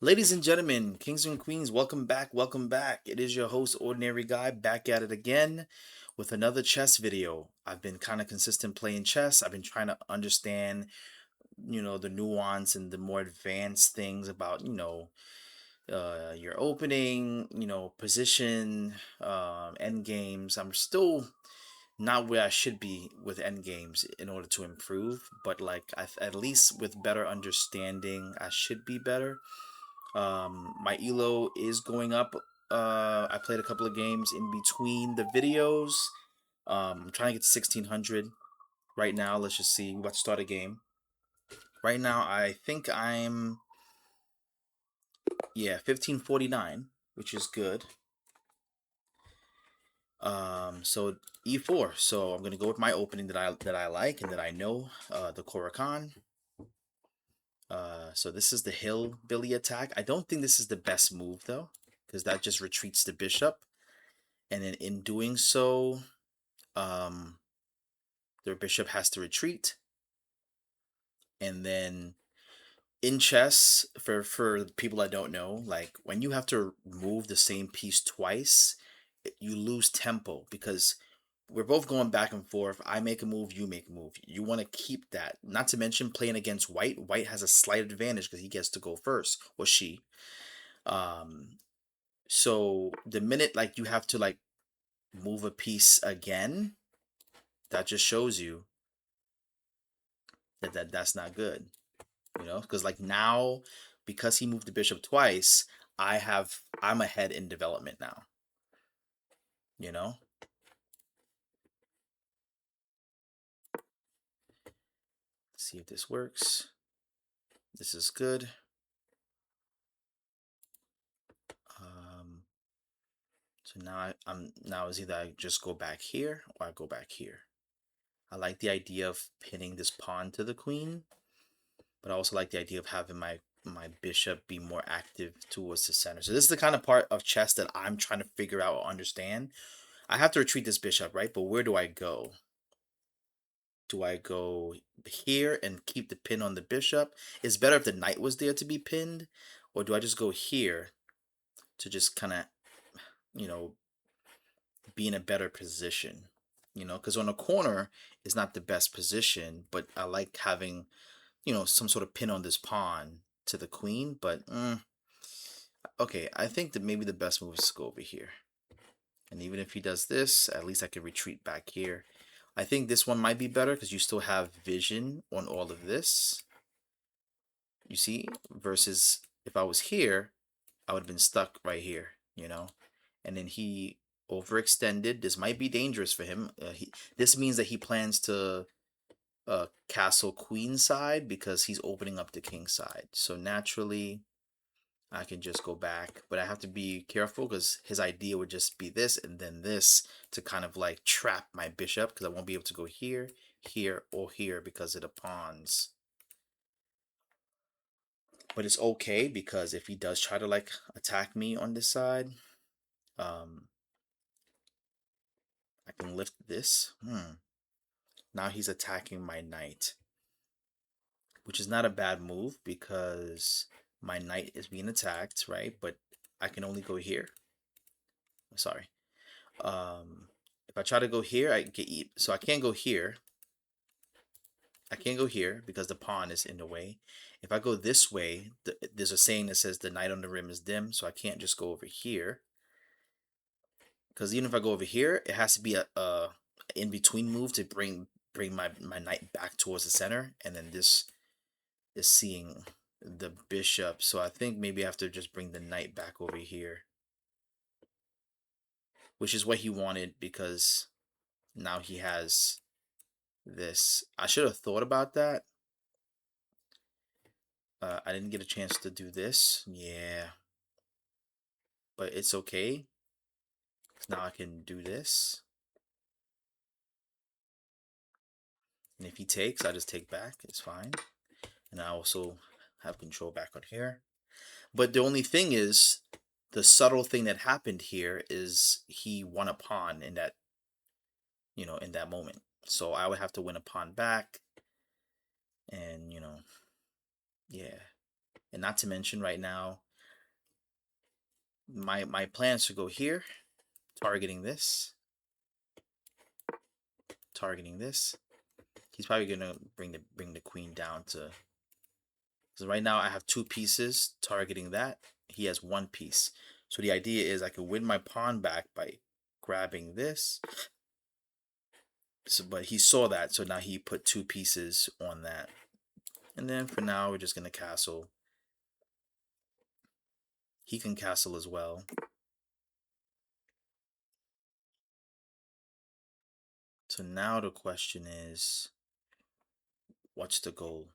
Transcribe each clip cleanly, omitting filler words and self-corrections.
Ladies and gentlemen, kings and queens, welcome back, welcome back. It is your host, Ordinary Guy, back at it again with another chess video. I've been kind of consistent playing chess. I've been trying to understand, the nuance and the more advanced things about, your opening, position, end games. I'm still not where I should be with end games in order to improve, but like at least with better understanding, I should be better. My elo is going up. I played a couple of games in between the videos. I'm trying to get to 1600 right now. Let's just see. We're about to start a game. Right now, I think I'm, yeah, 1549, which is good. So e4. So I'm gonna go with my opening that I like and that I know. The Coro-Kann. So this is the hillbilly attack. I don't think this is the best move though, because that just retreats the bishop. And then in doing so, um, their bishop has to retreat. And then in chess, for people that don't know, like when you have to move the same piece twice, you lose tempo because we're both going back and forth. I make a move, you make a move. You want to keep that. Not to mention playing against white. White has a slight advantage because he gets to go first, or she. Um, so the minute like you have to like move a piece again, that just shows you that's not good. Because like now, because he moved the bishop twice, I'm ahead in development now. You know. Let's see if this works. This is good. Um, so I'm now is either I just go back here or I go back here. I like the idea of pinning this pawn to the queen, but I also like the idea of having my bishop be more active towards the center. So this is the kind of part of chess that I'm trying to figure out or understand. I have to retreat this bishop, right? But where do I go? Do I go here and keep the pin on the bishop? It's better if the knight was there to be pinned, or do I just go here to just kind of, you know, be in a better position? Because on a corner is not the best position, but I like having, some sort of pin on this pawn to the queen. But okay, I think that maybe the best move is to go over here. And even if he does this, at least I can retreat back here. I think this one might be better because you still have vision on all of this. You see? Versus if I was here, I would have been stuck right here. And then he overextended. This might be dangerous for him. This means that he plans to castle queen side because he's opening up the king side. So naturally, I can just go back, but I have to be careful because his idea would just be this and then this to kind of like trap my bishop because I won't be able to go here, here, or here because of the pawns. But it's okay because if he does try to like attack me on this side, um, I can lift this. Now he's attacking my knight, which is not a bad move because my knight is being attacked, right? But I can only go here. Sorry. If I try to go here, I get eat. So I can't go here. I can't go here because the pawn is in the way. If I go this way, there's a saying that says the knight on the rim is dim, so I can't just go over here. Because even if I go over here, it has to be a in between move to bring my knight back towards the center, and then this is seeing the bishop. So I think maybe I have to just bring the knight back over here, which is what he wanted because now he has this. I should have thought about that. I didn't get a chance to do this. Yeah, but it's okay. Now I can do this. And if he takes, I just take back. It's fine. And I also have control back on here. But the only thing is, the subtle thing that happened here is he won a pawn in that moment. So I would have to win a pawn back. And, yeah. And not to mention right now, my plan is to go here, targeting this, targeting this. He's probably gonna bring the queen down to. So right now I have two pieces targeting that. He has one piece. So the idea is I could win my pawn back by grabbing this. So, but he saw that, so now he put two pieces on that. And then for now, we're just gonna castle. He can castle as well. So now the question is, what's the goal?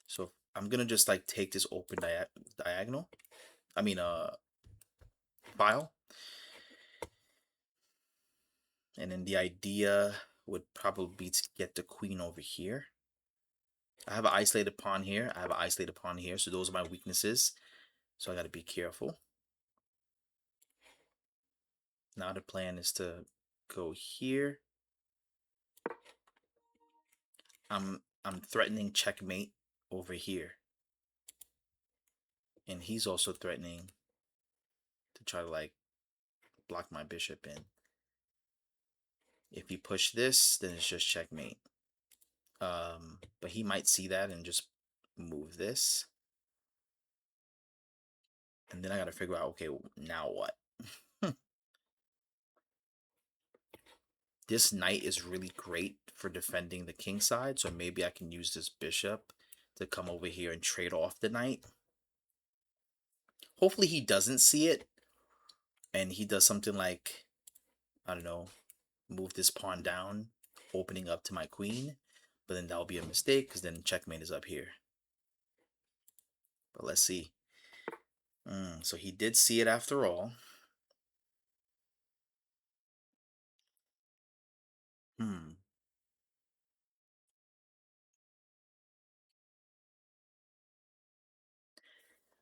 So I'm gonna just like take this open diagonal. I mean, file. And then the idea would probably be to get the queen over here. I have an isolated pawn here. I have an isolated pawn here. So those are my weaknesses. So I got to be careful. Now the plan is to go here. I'm threatening checkmate over here. And he's also threatening to try to like block my bishop in. If you push this, then it's just checkmate. But he might see that and just move this. And then I got to figure out, okay, now what? This knight is really great for defending the king side, so maybe I can use this bishop to come over here and trade off the knight. Hopefully he doesn't see it, and he does something like, I don't know, move this pawn down, opening up to my queen, but then that'll be a mistake, because then checkmate is up here. But let's see. So he did see it after all.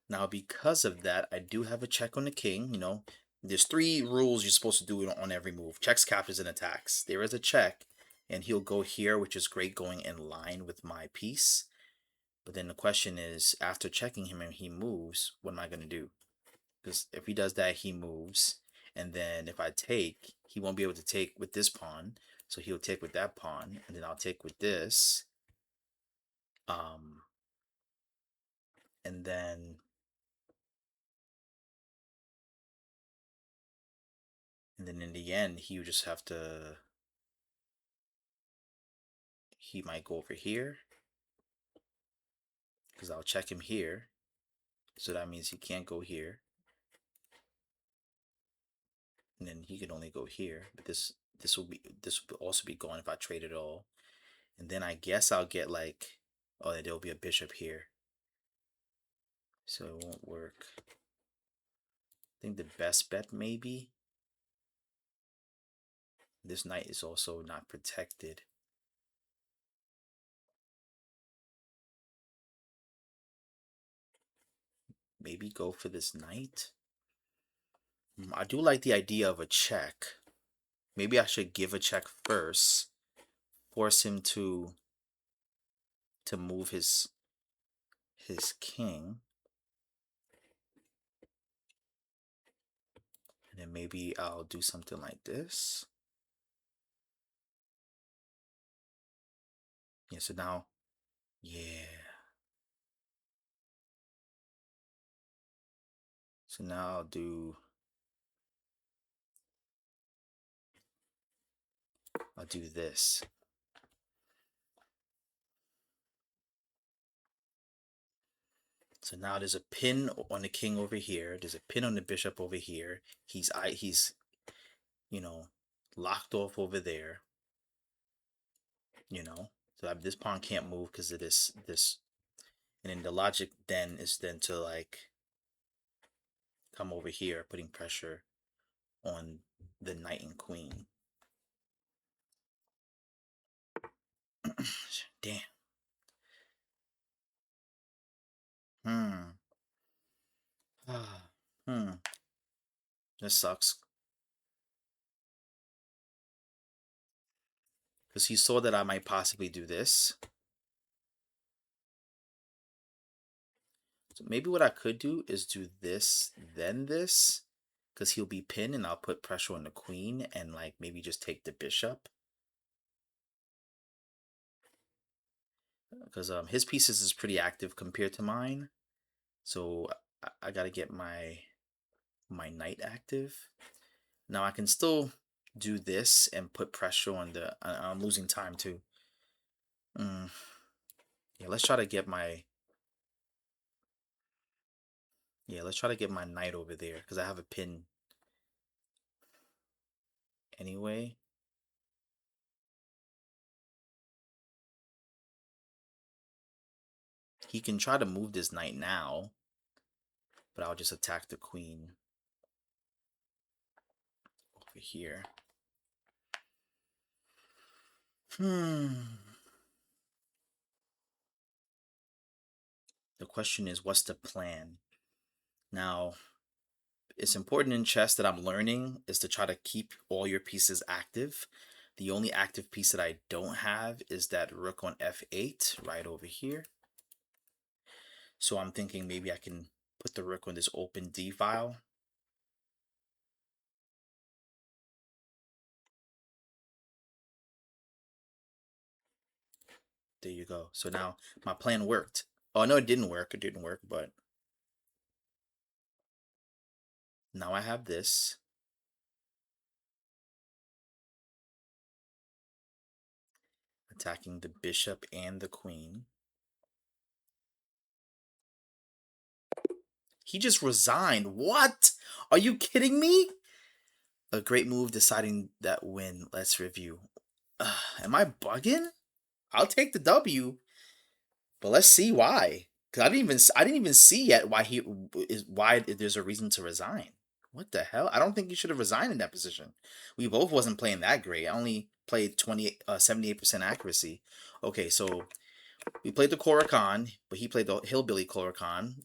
Now, because of that, I do have a check on the king. You know, there's three rules you're supposed to do on every move: checks, captures, and attacks. There is a check, and he'll go here, which is great, going in line with my piece. But then the question is, after checking him and he moves, what am I going to do? Because if he does that, he moves. And then if I take, he won't be able to take with this pawn. So he'll take with that pawn, and then I'll take with this. And then in the end, he would just have to, he might go over here, because I'll check him here. So that means he can't go here. And then he can only go here. But this will also be gone if I trade it all. And then I guess I'll get like, oh, there'll be a bishop here. So it won't work. I think the best bet maybe. This knight is also not protected. Maybe go for this knight. I do like the idea of a check. Maybe I should give a check first. Force him to move his king. And then maybe I'll do something like this. Yeah, so now, yeah. So now I'll do this. So now there's a pin on the king over here. There's a pin on the bishop over here. He's you know, locked off over there. You know, so this pawn can't move because of this. And then the logic then is to like come over here, putting pressure on the knight and queen. Damn. This sucks. Because he saw that I might possibly do this. So maybe what I could do is do this, then this. because he'll be pinned and I'll put pressure on the queen and like maybe just take the bishop. Because his pieces is pretty active compared to mine. So I gotta get my knight active. Now I can still do this and put pressure on the. I'm losing time too. Yeah, let's try to get my. Yeah, let's try to get my knight over there because I have a pin anyway. He can try to move this knight now, but I'll just attack the queen over here. The question is, what's the plan? Now, it's important in chess that I'm learning is to try to keep all your pieces active. The only active piece that I don't have is that rook on f8 right over here. So I'm thinking maybe I can put the rook on this open d file. There you go. So now my plan worked. Oh, no, it didn't work. It didn't work, but now I have this. Attacking the bishop and the queen. He just resigned. What? Are you kidding me? A great move deciding that win. Let's review. Am I bugging? I'll take the W, but let's see why. Cause I didn't even see yet why there's a reason to resign. What the hell? I don't think you should have resigned in that position. We both wasn't playing that great. I only played 78% accuracy. Okay, so we played the Corican, but he played the Hillbilly Corican,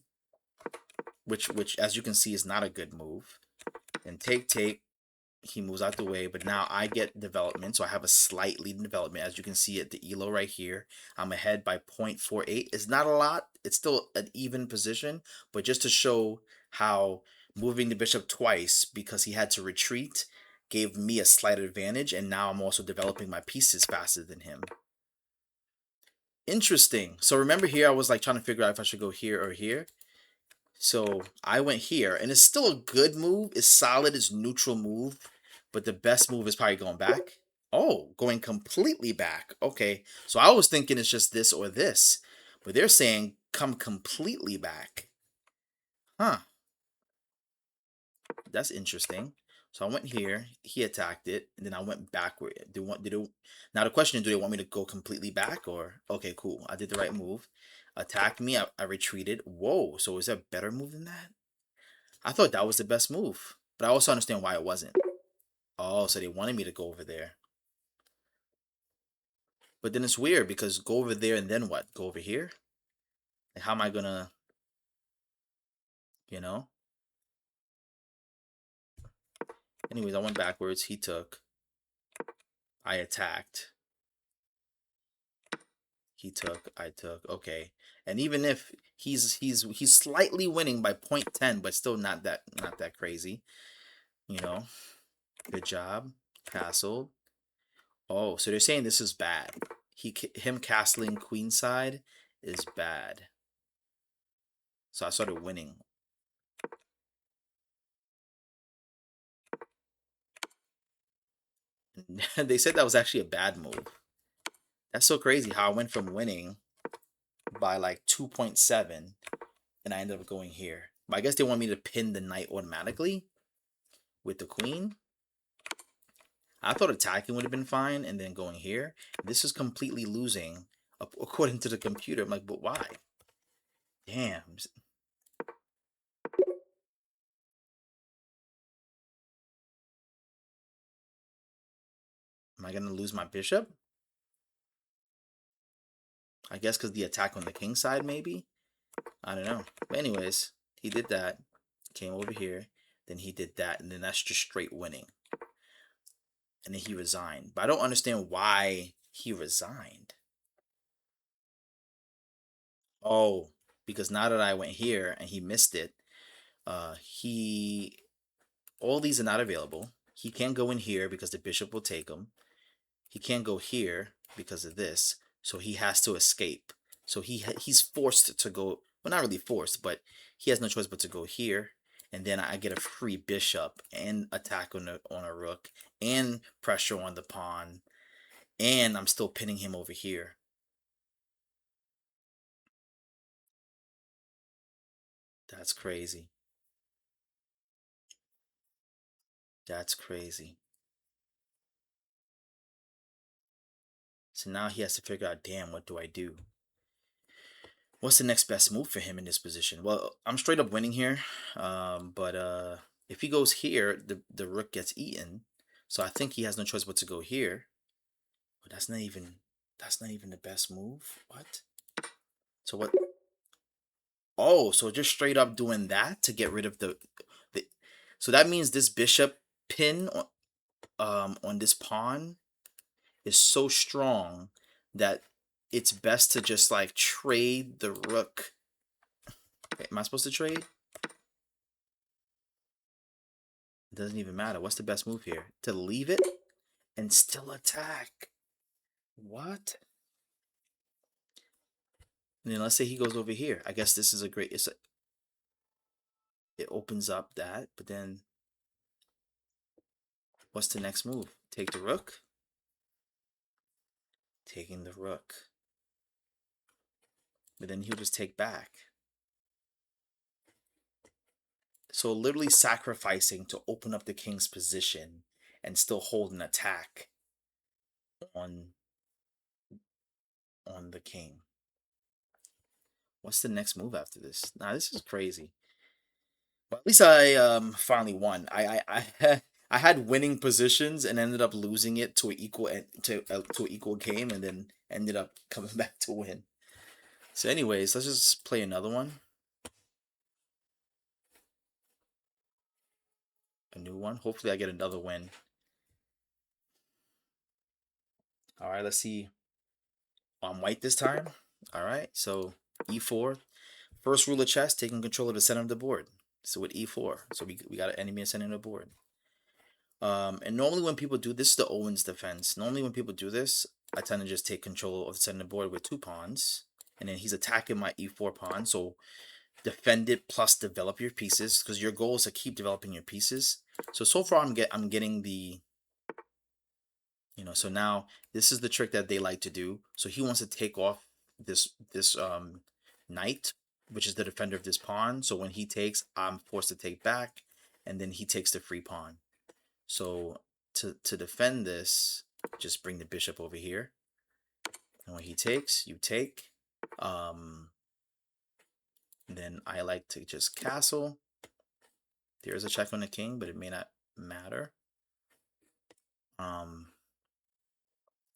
which as you can see is not a good move. And take, he moves out the way, but now I get development, so I have a slight lead in development. As you can see at the elo right here, I'm ahead by 0.48. It's not a lot. It's still an even position, but just to show how moving the bishop twice because he had to retreat gave me a slight advantage, and now I'm also developing my pieces faster than him. Interesting. So remember here, I was like trying to figure out if I should go here or here. So I went here, and it's still a good move. It's solid. It's neutral move, but the best move is probably going back. Oh, going completely back. Okay, so I was thinking it's just this or this, but they're saying come completely back. Huh? That's interesting. So I went here. He attacked it, and then I went backward. Now the question is, do they want me to go completely back or? Okay, cool. I did the right move. Attack me. I retreated. Whoa. So is there a better move than that? I thought that was the best move, but I also understand why it wasn't. Oh, so they wanted me to go over there. But then it's weird because go over there and then what? Go over here? Like, how am I gonna, you know? Anyways, I went backwards. He took. I attacked. He took. I took. Okay. And even if he's slightly winning by 0.10, but still not that crazy, you know. Good job. Castled. Oh, so they're saying this is bad. Him castling queenside is bad. So I started winning. They said that was actually a bad move. That's so crazy how I went from winning by like 2.7 and I ended up going here. But I guess they want me to pin the knight automatically with the queen. I thought attacking would have been fine and then going here. This is completely losing according to the computer. I'm like, but why? Damn. Am I going to lose my bishop? I guess because the attack on the king side, maybe? I don't know. But anyways, he did that. Came over here. Then he did that. And then that's just straight winning. And then he resigned. But I don't understand why he resigned. Oh, because now that I went here and he missed it, he all these are not available. He can't go in here because the bishop will take him. He can't go here because of this, so he has to escape. So he's forced to go. Well, not really forced, but he has no choice but to go here. And then I get a free bishop and attack on a rook and pressure on the pawn, and I'm still pinning him over here. That's crazy. That's crazy. So now he has to figure out, damn, what do I do? What's the next best move for him in this position? Well, I'm straight up winning here, but if he goes here, the rook gets eaten. So I think he has no choice but to go here. But that's not even the best move. What? So what? Oh, so just straight up doing that to get rid of the so that means this bishop pin on this pawn is so strong that it's best to just like trade the rook. Wait, am I supposed to trade? It doesn't even matter. What's the best move here? To leave it and still attack. What? And then let's say he goes over here. I guess this is a great. It opens up that, but then what's the next move? Take the rook. Taking the rook. But then he'll just take back. So literally sacrificing to open up the king's position and still hold an attack on the king. What's the next move after this? Nah, this is crazy. Well, at least I finally won. I had winning positions and ended up losing it to an equal to an equal game, and then ended up coming back to win. So, anyways, let's just play another one, a new one. Hopefully, I get another win. All right, let's see. I'm white this time. All right, so e4, first rule of chess, taking control of the center of the board. So with e4, so we got an enemy in the center of the board. And normally when people do this, is the Owens defense. Normally when people do this, I tend to just take control of the center of the board with two pawns, and then he's attacking my e4 pawn. So defend it plus develop your pieces, because your goal is to keep developing your pieces. So far I'm getting the, so now this is the trick that they like to do. So he wants to take off this knight, which is the defender of this pawn. So when he takes, I'm forced to take back, and then he takes the free pawn. So to defend this, just bring the bishop over here. And when he takes, you take. Then I like to just castle. There is a check on the king, but it may not matter.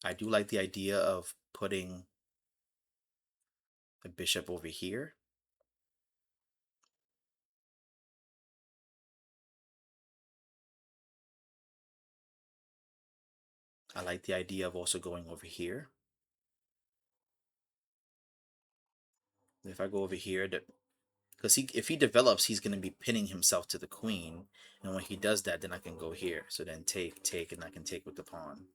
I do like the idea of putting the bishop over here. I like the idea of also going over here. If I go over here, because if he develops, he's going to be pinning himself to the queen. And when he does that, then I can go here. So then take, and I can take with the pawn.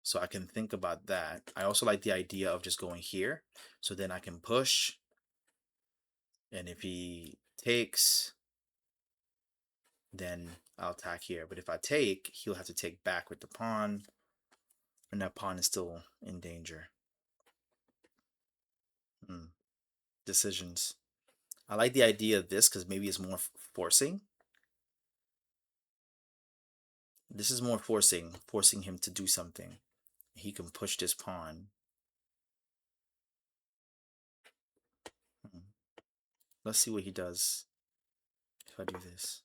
So I can think about that. I also like the idea of just going here. So then I can push. And if he takes, then I'll attack here. But if I take, he'll have to take back with the pawn. And that pawn is still in danger. Decisions. I like the idea of this because maybe it's more forcing. This is more forcing him to do something. He can push this pawn. Let's see what he does if I do this.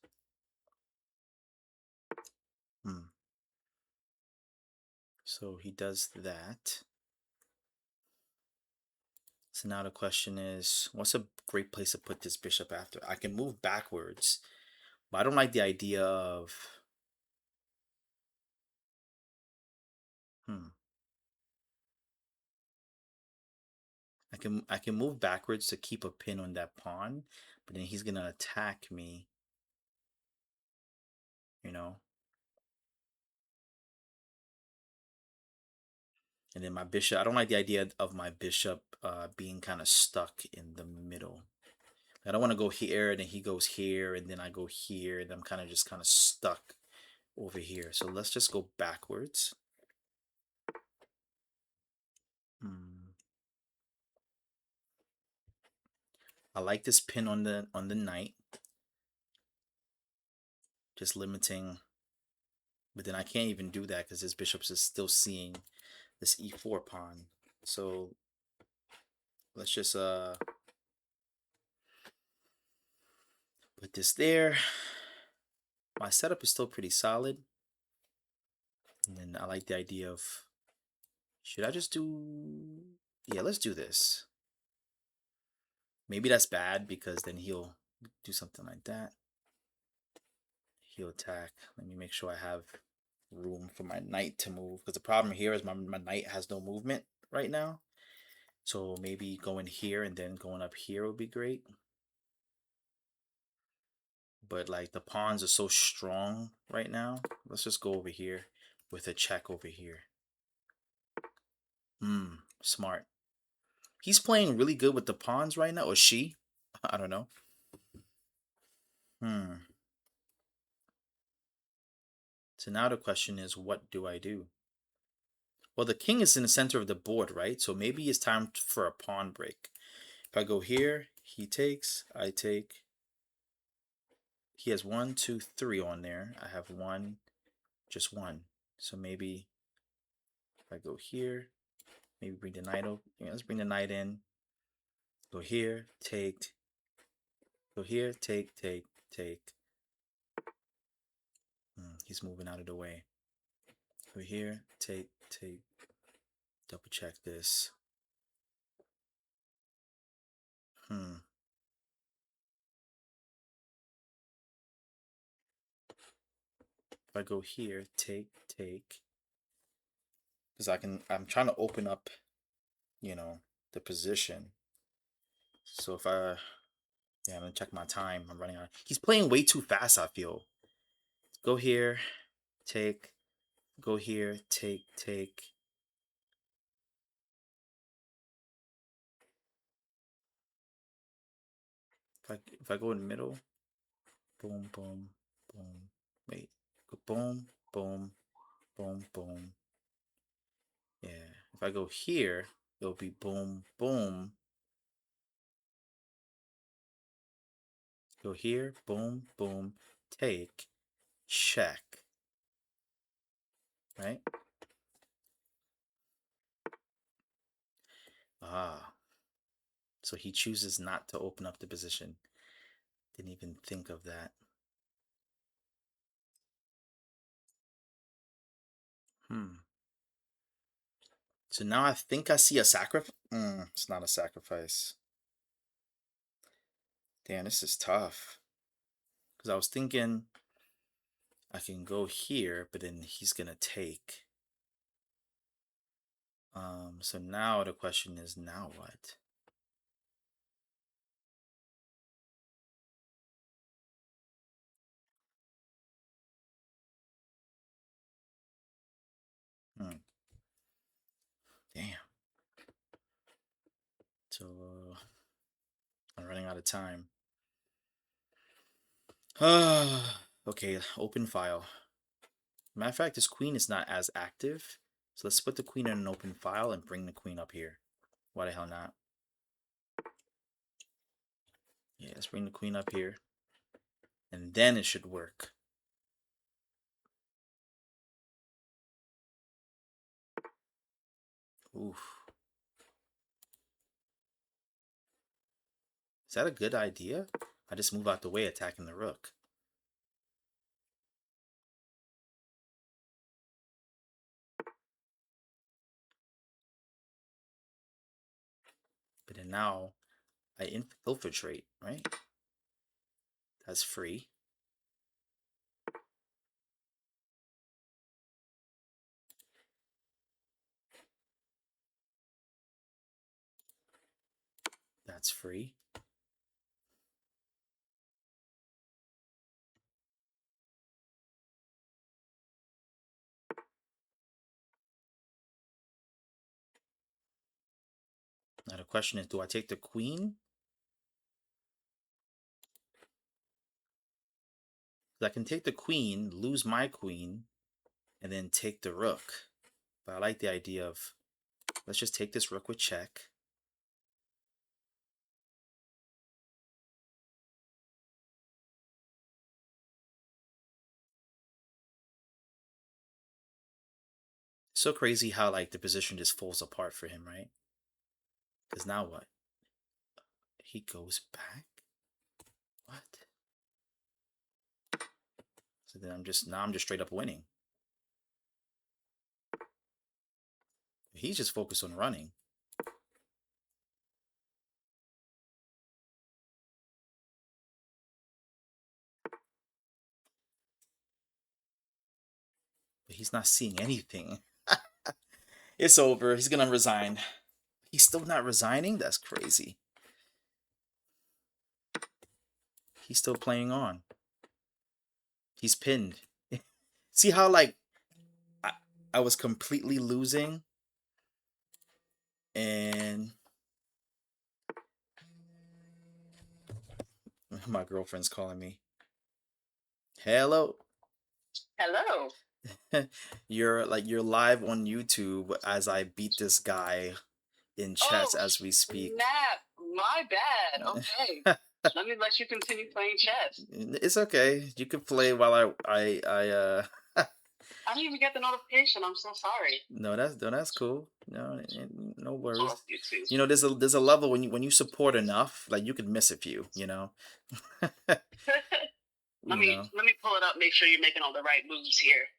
So he does that. So now the question is, what's a great place to put this bishop after? I can move backwards, but I don't like the idea of... I can move backwards to keep a pin on that pawn, but then he's gonna attack me. you know. And then my bishop, I don't like the idea of my bishop being kind of stuck in the middle. I don't want to go here, and then he goes here, and then I go here, and I'm kind of just kind of stuck over here. So let's just go backwards. Hmm. I like this pin on the knight, just limiting. But then I can't even do that because his bishops is still seeing this e4 pawn. So let's just put this there. My setup is still pretty solid. And then I like the idea of, should I just do, yeah, let's do this. Maybe that's bad because then he'll do something like that. He'll attack. Let me make sure I have room for my knight to move, because the problem here is my knight has no movement right now. So maybe going here and then going up here would be great. But like the pawns are so strong right now. Let's just go over here with a check over here. Smart. He's playing really good with the pawns right now, or she. I don't know. So now the question is, what do I do? Well, the king is in the center of the board, right? So maybe it's time for a pawn break. If I go here, he takes, I take. He has 1, 2, 3 on there. I have one, just one. So maybe if I go here, maybe bring the knight over. Yeah, let's bring the knight in. Go here, take. Go here, take, take, take. He's moving out of the way. Go here, take, take. Double check this. If I go here, take, take. Because I'm trying to open up, the position. So if I, yeah, I'm gonna check my time. I'm running out. He's playing way too fast, I feel. Go here, take, go here, take, take. If I go in the middle, boom, boom, boom. Wait, go boom, boom, boom, boom. Yeah. If I go here, it'll be boom, boom. Go here, boom, boom, take, check. Right? Ah. So he chooses not to open up the position. Didn't even think of that. So now I think I see a sacrifice. It's not a sacrifice. Damn, this is tough. Because I was thinking I can go here, but then he's going to take. So now the question is, now what? Damn. So I'm running out of time. Okay, open file. Matter of fact, this queen is not as active. So let's put the queen in an open file and bring the queen up here. Why the hell not? Yeah, let's bring the queen up here. And then it should work. Oof. Is that a good idea? I just move out the way, attacking the rook. But then now I infiltrate, right? That's free. That's free. question is, do I take the queen? I can take the queen, lose my queen, and then take the rook. But I like the idea of, let's just take this rook with check. So crazy how like the position just falls apart for him, right? Because now what? He goes back? What? So then I'm just straight up winning. He's just focused on running. But he's not seeing anything. It's over. He's gonna resign. He's still not resigning? That's crazy. He's still playing on. He's pinned. See how like I was completely losing and my girlfriend's calling me. Hello. Hello. You're live on YouTube as I beat this guy in chess Oh, as we speak. snap. My bad. Okay. Let me let you continue playing chess. It's okay. You can play while I I didn't even get the notification. I'm so sorry. No, that's cool. No, no worries. Oh, you too. You know, there's a level when you support enough, like you could miss a few, you know. let You me know, let me pull it up. Make sure you're making all the right moves here.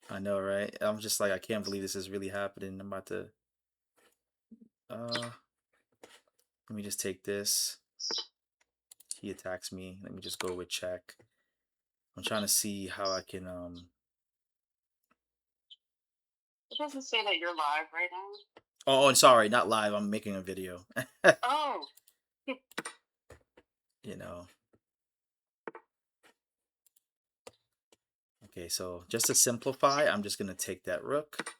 I know, right? I'm just like I can't believe this is really happening. I'm about to let me just take this. He attacks me. Let me just go with check. I'm trying to see how I can It doesn't say that you're live right now. Oh, and sorry, not live. I'm making a video. Oh. You know. Okay, so just to simplify, I'm just gonna take that rook,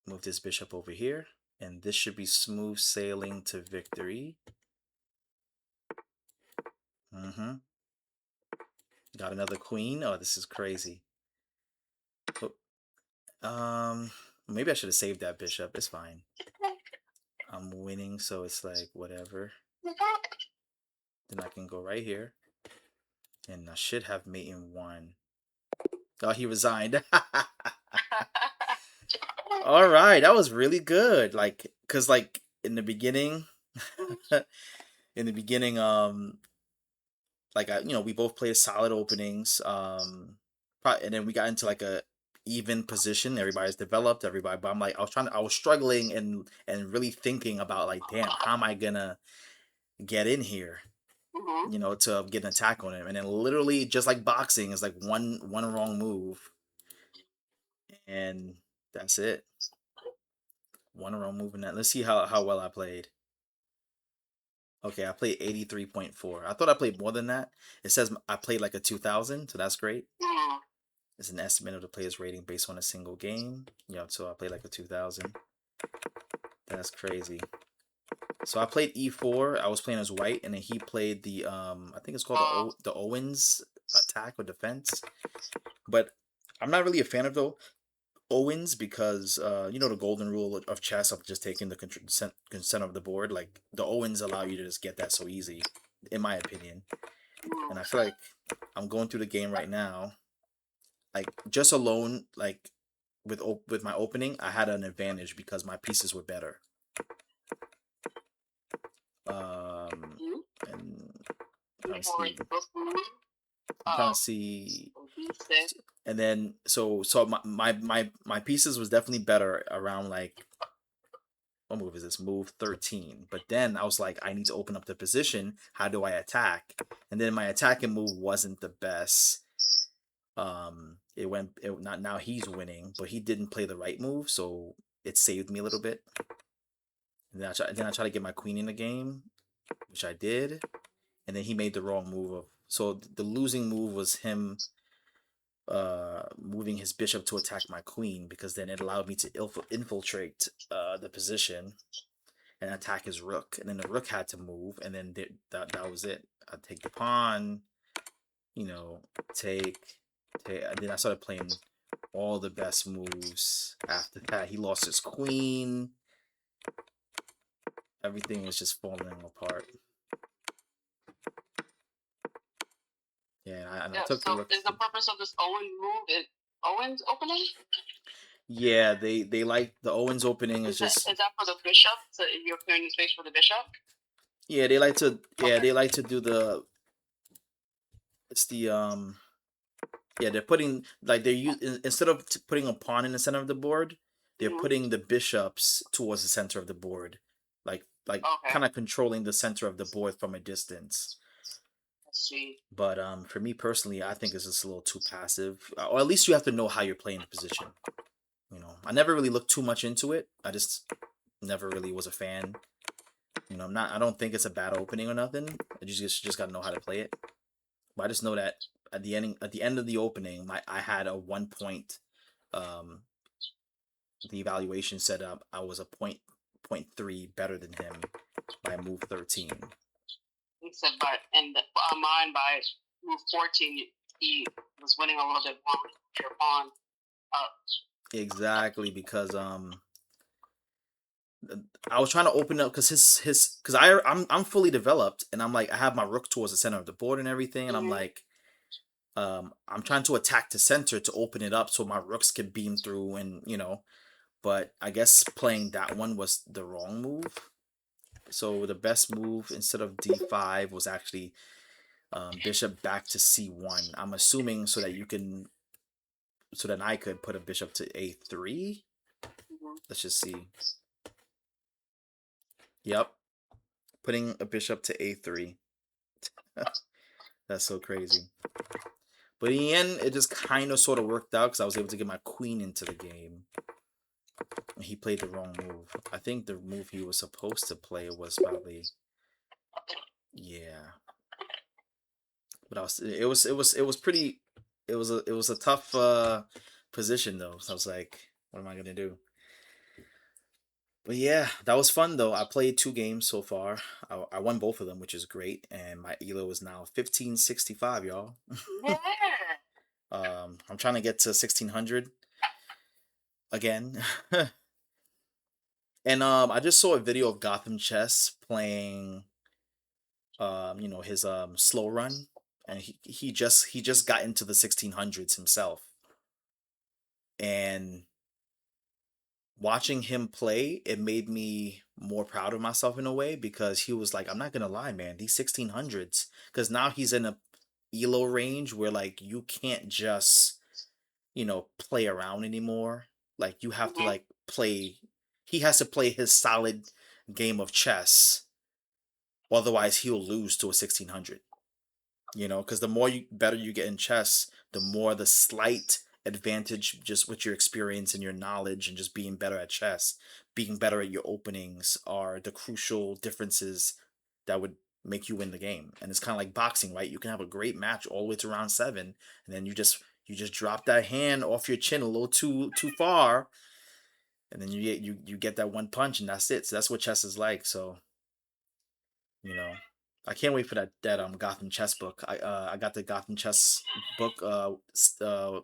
move this bishop over here, and this should be smooth sailing to victory. Got another queen. Oh, this is crazy. Oh, maybe I should have saved that bishop. It's fine. I'm winning, so it's like whatever. Then I can go right here, and I should have mate in 1. Oh, he resigned. All right, that was really good. Like, cause like in the beginning, in the beginning, like we both played solid openings, and then we got into like a even position. Everybody's developed, everybody. But I'm like, I was struggling and really thinking about like, damn, how am I gonna get in here? Mm-hmm. You know, to get an attack on him, and then literally just like boxing is like one wrong move, and that's it. One wrong move, and that. Let's see how well I played. Okay, I played 83.4. I thought I played more than that. It says I played like a 2000, so that's great. Mm. It's an estimate of the player's rating based on a single game. So I played like a 2000. That's crazy. So I played e4. I was playing as white, and then he played the I think it's called the Owens attack or defense. But I'm not really a fan of the Owens because the golden rule of chess of just taking the consent of the board. Like the Owens allow you to just get that so easy, in my opinion. And I feel like I'm going through the game right now. Like just alone, like with my opening, I had an advantage because my pieces were better. And trying to see. I'm trying to see. And then so my pieces was definitely better around like what move is this? Move 13. But then I was like, I need to open up the position. How do I attack? And then my attacking move wasn't the best. Not now he's winning, but he didn't play the right move, so it saved me a little bit. And then I try to get my queen in the game, which I did, and then he made the wrong move. So the losing move was him moving his bishop to attack my queen, because then it allowed me to infiltrate the position and attack his rook. And then the rook had to move, and then that was it. I take the pawn, you know, take. And then I started playing all the best moves. After that, he lost his queen. Everything was just falling apart. Yeah, and I Yeah. took the So rook. is the purpose of this Owen move is Owen's opening? Yeah, they like the Owens opening is Is that just, is that for the bishop? So you're clearing the space for the bishop? yeah, they like to, yeah, Okay. they like to do the, it's the yeah, they're putting, like, instead of putting a pawn in the center of the board, they're Hmm. putting the bishops towards the center of the board, like Okay. kind of controlling the center of the board from a distance. Let's see. But for me personally, I think it's just a little too passive. Or at least you have to know how you're playing the position. I never really looked too much into it. I just never really was a fan. I don't think it's a bad opening or nothing. I just got to know how to play it. But I just know that at the end of the opening, I had a 1 point. Um, the evaluation said up I was a point 3 better than him by move 13. He said, but and mine by move 14, he was winning a little bit more with your pawn up. Exactly, because I was trying to open up, because because I'm fully developed, and I'm like, I have my rook towards the center of the board and everything, and I'm Mm-hmm. like, I'm trying to attack the center to open it up so my rooks can beam through, and but I guess playing that one was the wrong move. So the best move instead of d5 was actually bishop back to c1. I'm assuming so that I could put a bishop to a3. Mm-hmm. Let's just see. Yep, putting a bishop to a3. That's so crazy. But in the end, it just kind of sort of worked out because I was able to get my queen into the game. He played the wrong move. I think the move he was supposed to play was probably, yeah. But it was pretty, it was a tough position though. So I was like, what am I gonna do? But yeah, that was fun though. I played 2 games so far. I won both of them, which is great, and my elo is now 1565, y'all. Yeah. I'm trying to get to 1600 again. And I just saw a video of Gotham Chess playing his slow run, and he just got into the 1600s himself. And watching him play, it made me more proud of myself in a way, because he was like, I'm not gonna lie, man, these 1600s, because now he's in a elo range where, like, you can't just play around anymore. Like, you have to, Mm-hmm. like, play. He has to play his solid game of chess, otherwise he'll lose to a 1600. Because the more better you get in chess, the more the slight advantage, just with your experience and your knowledge and just being better at chess, being better at your openings, are the crucial differences that would make you win the game. And it's kind of like boxing, right? You can have a great match all the way to round 7, and then you just drop that hand off your chin a little too far, and then you get that one punch, and that's it. So that's what chess is like. So you know I can't wait for that Gotham chess book. I got the Gotham chess book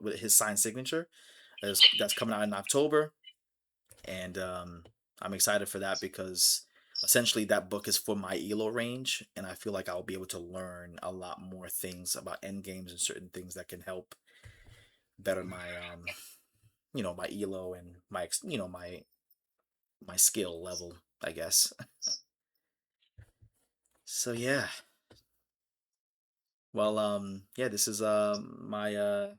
with his signed signature. That's coming out in October, and I'm excited for that, because essentially that book is for my elo range, and I feel like I'll be able to learn a lot more things about end games and certain things that can help better my elo and my skill level, I guess. So yeah. Well, yeah, this is my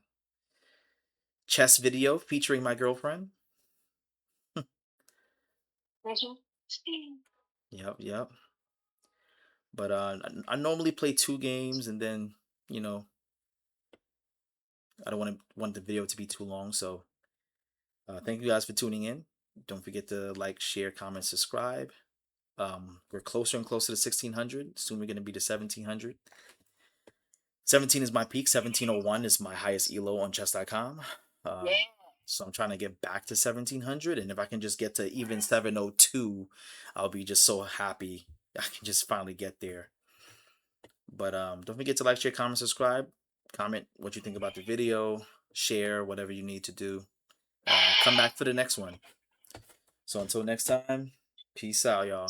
chess video featuring my girlfriend. Mm-hmm. Yep, yep. But I normally play 2 games, and then you know I don't want the video to be too long. So thank you guys for tuning in. Don't forget to like, share, comment, subscribe. We're closer and closer to 1600. Soon we're gonna be to 1700. 17 is my peak. 1701 is my highest elo on chess.com. Yeah. So I'm trying to get back to 1700, and if I can just get to even 702, I'll be just so happy. I can just finally get there. But don't forget to like, share, comment, subscribe. Comment what you think about the video. Share whatever you need to do. Come back for the next one. So until next time, peace out, y'all.